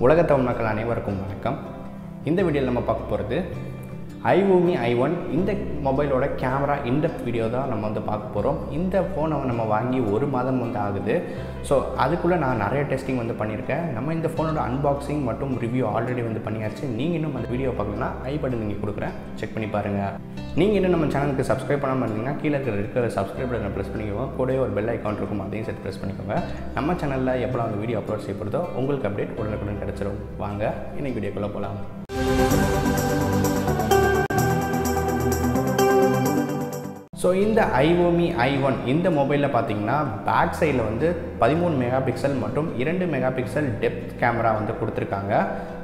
உலக தமிழ் மக்கள் அனைவருக்கும் வணக்கம். இந்த வீடியோவில் நம்ம பார்க்க போகிறது iVoomi i1 இந்த மொபைலோட கேமரா இன்டெப்த் வீடியோ தான் நம்ம வந்து பார்க்க போகிறோம். இந்த ஃபோனை நம்ம வாங்கி ஒரு மாதம் வந்து ஆகுது. ஸோ அதுக்குள்ளே நான் நிறைய டெஸ்டிங் வந்து பண்ணியிருக்கேன். நம்ம இந்த ஃபோனோட அன்பாக்சிங் மற்றும் ரிவ்யூ ஆல்ரெடி வந்து பண்ணியாச்சு. நீங்கள் இன்னும் அந்த வீடியோ பார்க்கணுன்னா ஐ பட்டன் நீங்கள் கொடுக்குறேன், செக் பண்ணி பாருங்கள். நீங்கள் இன்னும் நம்ம சேனலுக்கு சப்ஸ்கிரைப் பண்ணாமல் இருந்தீங்கன்னா கீழே இருக்கிற சப்ஸ்கிரைப் பட்டனை ப்ரெஸ் பண்ணிக்கோங்க. கூடவே ஒரு பெல் ஐக்கான் இருக்கும், அதையும் சேர்த்து ப்ரெஸ் பண்ணிக்கோங்க. நம்ம சேனலில் எப்போ அந்த வீடியோ அப்லோட் செய்யப்படுதோ உங்களுக்கு அப்டேட் உடனுக்குடன் கிடச்சிரும். வாங்க இன்னைக்கு வீடியோக்குள்ளே போகலாம். ஸோ இந்த iVoomi i1 இந்த மொபைலில் பார்த்தீங்கன்னா பேக் சைடில் வந்து 13 மெகா பிக்சல் மற்றும் 2 மெகா பிக்சல் டெப்த் கேமரா வந்து கொடுத்துருக்காங்க.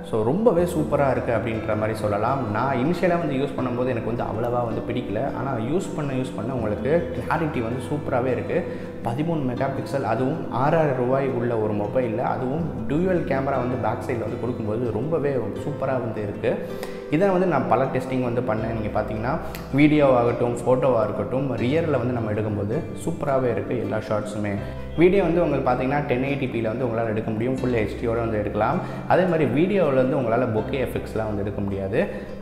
ஸோ ரொம்பவே சூப்பராக இருக்குது அப்படின்ற மாதிரி சொல்லலாம். நான் இனிஷியலாக வந்து யூஸ் பண்ணும்போது எனக்கு வந்து அவ்வளோவா வந்து பிடிக்கல. ஆனால் யூஸ் பண்ண உங்களுக்கு கிளாரிட்டி வந்து சூப்பராகவே இருக்குது. 13 மெகா பிக்சல், அதுவும் 6000 ரூபாய் உள்ள ஒரு மொபைலில், அதுவும் டூயல் கேமரா வந்து பேக் சைடில் வந்து கொடுக்கும்போது ரொம்பவே சூப்பராக வந்து இருக்குது. இதை வந்து நான் பல டெஸ்டிங் வந்து பண்ணேன். நீங்கள் பார்த்தீங்கன்னா வீடியோவாகட்டும் ஃபோட்டோவாக இருக்கட்டும் ரியரில் வந்து நம்ம எடுக்கும்போது சூப்பராகவே இருக்குது. எல்லா ஷார்ட்ஸுமே வீடியோ வந்து உங்களுக்கு பார்த்தீங்கன்னா 1080pயில் வந்து உங்களால் எடுக்க முடியும். ஃபுல் ஹெச்டியோடு வந்து எடுக்கலாம். அதே மாதிரி வீடியோவில் வந்து உங்களால் பொக்கே எஃபெக்ட்ஸ்லாம் வந்து எடுக்க முடியாது.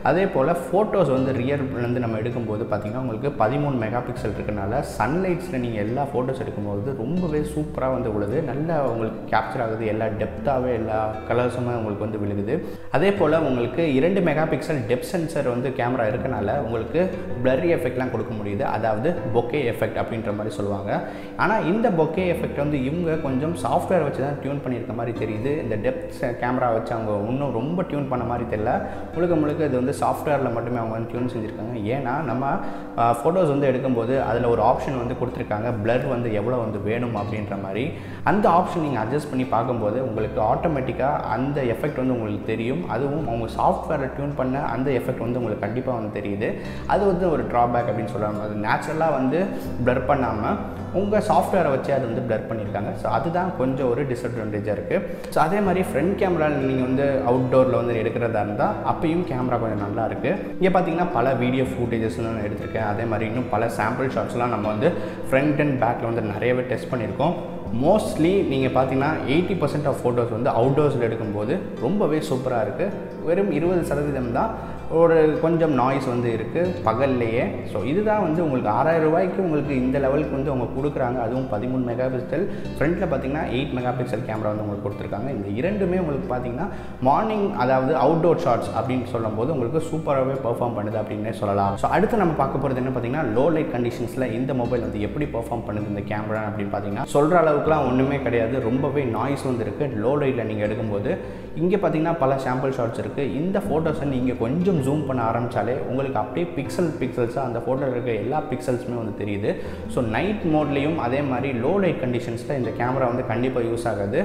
அதே போல் ஃபோட்டோஸ் வந்து ரியர்லேருந்து நம்ம எடுக்கும்போது பார்த்திங்கன்னா உங்களுக்கு 13 மெகா பிக்சல் இருக்கனால சன்லைட்ஸில் நீங்கள் எல்லா ஃபோட்டோஸ் எடுக்கும்போது ரொம்பவே சூப்பராக வந்து விழுது. நல்லா உங்களுக்கு கேப்சர் ஆகுது. எல்லா டெப்த்தாகவே எல்லா கலர்ஸுமே உங்களுக்கு வந்து விழுகுது. அதே போல் உங்களுக்கு 2 மெகா பிக்சல் டெப்த் சென்சர் வந்து கேமரா இருக்கனால உங்களுக்கு பிளரி எஃபெக்ட்லாம் கொடுக்க முடியுது. அதாவது பொக்கே எஃபெக்ட் அப்படின்ற மாதிரி சொல்லுவாங்க. ஆனால் இந்த பொக்கே எஃபெக்ட் வந்து இவங்க கொஞ்சம் சாஃப்ட்வேர் வச்சு தான் டியூன் பண்ணியிருக்க மாதிரி தெரியுது. இந்த டெப்த் கேமரா வச்சு அவங்க இன்னும் ரொம்ப டியூன் பண்ண மாதிரி தெரியல. முழுக்க இது வந்து சாஃப்ட்வேரில் மட்டுமே அவங்க வந்து டியூன் செஞ்சுருக்காங்க. ஏன்னா நம்ம ஃபோட்டோஸ் வந்து எடுக்கும்போது அதில் ஒரு ஆப்ஷன் வந்து கொடுத்துருக்காங்க, பிளர் வந்து எவ்வளோ வந்து வேணும் அப்படின்ற மாதிரி. அந்த ஆப்ஷன் நீங்கள் அட்ஜஸ்ட் பண்ணி பார்க்கும்போது உங்களுக்கு ஆட்டோமேட்டிக்காக அந்த எஃபெக்ட் வந்து உங்களுக்கு தெரியும். அதுவும் அவங்க சாஃப்ட்வேரை டியூன் பண்ண அந்த எஃபெக்ட் வந்து உங்களுக்கு கண்டிப்பாக வந்து தெரியுது. அது வந்து ஒரு ட்ராபேக் அப்படின்னு சொல்கிறாங்க. அது நேச்சுரலாக வந்து பிளர் பண்ணாமல் உங்கள் சாஃப்ட்வேரை வச்சு அது வந்து பிளர் பண்ணியிருக்காங்க. ஸோ அதுதான் கொஞ்சம் ஒரு டிஸ்அட்வான்டேஜாக இருக்குது. ஸோ அதே மாதிரி ஃப்ரண்ட் கேமராவில் நீங்கள் வந்து அவுட்டோரில் வந்து எடுக்கிறதா இருந்தால் அப்பயும் கேமரா கொஞ்சம் நல்லா இருக்குது. இங்கே பார்த்தீங்கன்னா பல வீடியோ ஃபுட்டேஜஸ்லாம் நான் எடுத்திருக்கேன். அதே மாதிரி இன்னும் பல சாம்பிள் ஷாட்ஸ்லாம் நம்ம வந்து ஃப்ரண்ட் அண்ட் பேக்கில் வந்து நிறையவே டெஸ்ட் பண்ணியிருக்கோம். மோஸ்ட்லி நீங்கள் பார்த்தீங்கன்னா 80% ஆஃப் ஃபோட்டோஸ் வந்து அவுட்டோர்ஸில் எடுக்கும்போது ரொம்பவே சூப்பராக இருக்குது. வெறும் 20% தான் ஒரு கொஞ்சம் நாய்ஸ் வந்து இருக்குது பகல்லையே. ஸோ இதுதான் வந்து உங்களுக்கு 6000 ரூபாய்க்கு உங்களுக்கு இந்த லெவலுக்கு வந்து அவங்க கொடுக்குறாங்க. அதுவும் 13 மெகா பிக்சல், ஃப்ரண்ட்டில் பார்த்தீங்கன்னா 8 மெகா பிக்சல் கேமரா வந்து உங்களுக்கு கொடுத்துருக்காங்க. இந்த இரண்டுமே உங்களுக்கு பார்த்தீங்கன்னா மார்னிங், அதாவது அவுட்டோர் ஷாட்ஸ் அப்படின்னு சொல்லும்போது உங்களுக்கு சூப்பராகவே பெர்ஃபார்ம் பண்ணுது அப்படின்னே சொல்லலாம். ஸோ அடுத்து நம்ம பார்க்க போகிறது என்ன பார்த்தீங்கன்னா லோ லைட் கண்டிஷன்ஸில் இந்த மொபைல் வந்து எப்படி பெர்ஃபார்ம் பண்ணுது இந்த கேமரா அப்படின்னு பார்த்தீங்கன்னா சொல்கிற அளவுக்குலாம் ஒன்றுமே கிடையாது. ரொம்பவே நாய்ஸ் வந்து இருக்குது லோ லைட்டில் நீங்கள் எடுக்கும்போது. இங்கே பார்த்தீங்கன்னா பல சாம்பிள் ஷாட்ஸ் இருக்குது. இந்த ஃபோட்டோஸை நீங்கள் கொஞ்சம் ஜூம் பண்ண ஆரம்பித்தாலே உங்களுக்கு அப்படியே பிக்சல்ஸாக அந்த ஃபோட்டோவில் இருக்க எல்லா பிக்சல்ஸுமே வந்து தெரியுது. ஸோ நைட் மோட்லேயும் அதே மாதிரி லோ லைட் கண்டிஷன்ஸில் இந்த கேமரா வந்து கண்டிப்பாக யூஸ் ஆகாது.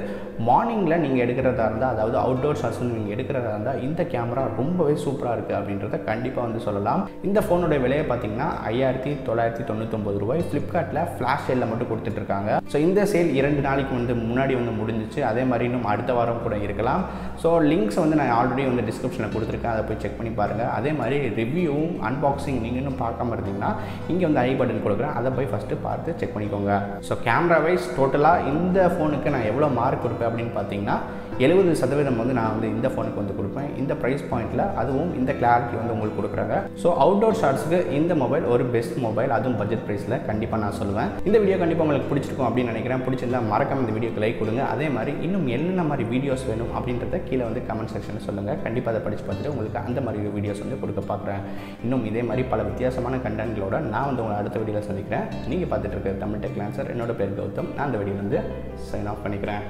மார்னிங்கில் நீங்கள் எடுக்கிறதா இருந்தால், அதாவது அவுட்டோர் ஷாட்ஸில் நீங்கள் எடுக்கிறதா இருந்தால் இந்த கேமரா ரொம்பவே சூப்பராக இருக்குது அப்படின்றத கண்டிப்பாக வந்து சொல்லலாம். இந்த ஃபோனோட விலையை பார்த்தீங்கன்னா 5999 ரூபாய். ஃப்ளிப்கார்ட்டில் ஃப்ளாஷ் சேலில் மட்டும் கொடுத்துட்ருக்காங்க. ஸோ இந்த சேல் 2 நாளைக்கு வந்து முன்னாடி வந்து முடிஞ்சிச்சு. அதே மாதிரி இன்னும் அடுத்த வாரம் கூட இருக்கலாம். ஸோ லிங்க்ஸ் வந்து நான் ஆல்ரெடி வந்து டிஸ்கிரிப்ஷனில் கொடுத்துருக்கேன், அதை போய் செக் பண்ணி பாருங்கள். அதே மாதிரி ரிவ்யூவும் அன்பாக்சிங் நீங்கள் இன்னும் பார்க்காம இருந்தீங்கன்னா இங்கே வந்து ஐ பட்டன் கொடுக்குறேன், அதை போய் ஃபஸ்ட்டு பார்த்து செக் பண்ணிக்கோங்க. ஸோ கேமரா வைஸ் டோட்டலாக இந்த ஃபோனுக்கு நான் எவ்வளோ மார்க் கொடுப்பேன் அப்படின்னு பார்த்தீங்கன்னா 70% வந்து நான் வந்து இந்த ஃபோனுக்கு வந்து கொடுப்பேன். இந்த ப்ரைஸ் பாயிண்டில் அதுவும் இந்த கிளாரிட்டி வந்து உங்களுக்கு கொடுக்குறாங்க. ஸோ அவுட்டோர் ஷாட்ஸுக்கு இந்த மொபைல் ஒரு பெஸ்ட் மொபைல், அதுவும் பட்ஜெட் ப்ரைஸில் கண்டிப்பாக நான் சொல்லுவேன். இந்த வீடியோ கண்டிப்பாக உங்களுக்கு பிடிச்சிருக்கும் அப்படின்னு நினைக்கிறேன். பிடிச்சிருந்தா மறக்காம இந்த வீடியோக்கு லைக் கொடுங்க. அதே மாதிரி இன்னும் என்னென்ன மாதிரி வீடியோஸ் வேணும் அப்படின்றத கீழே வந்து கமெண்ட் செக்ஷனில் சொல்லுங்கள். கண்டிப்பாக அதை படித்து பார்த்துட்டு உங்களுக்கு அந்த மாதிரி வீடியோஸ் வந்து கொடுக்க பார்க்குறேன். இன்னும் இதே மாதிரி பல வித்தியாசமான கண்டென்ட்களோட நான் வந்து உங்களை அடுத்த வீடியோவில் சந்திக்கிறேன். நீங்கள் பார்த்துட்டு இருக்கிற தமிழ் டெக்லான்சர், என்னோட பேர் கௌதம். நான் அந்த வீடியோ வந்து சைன் ஆஃப் பண்ணிக்கிறேன்.